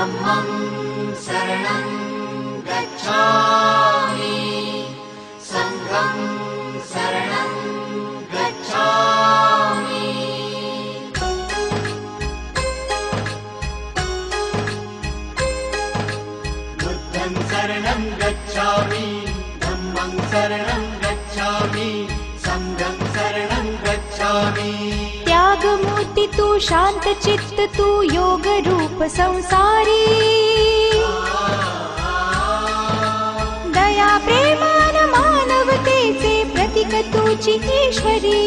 धम्मं शरणं गच्छामि संघं शरणं गच्छामि बुद्धं शरणं गच्छामि धम्मं शरणं गच्छामि संघं शरणं गच्छामि त्याग मूर्ति तू शांत चित्त तू योग रूप संसारी दया प्रेमान मानवतेचे प्रतीक तुझी ईश्वरी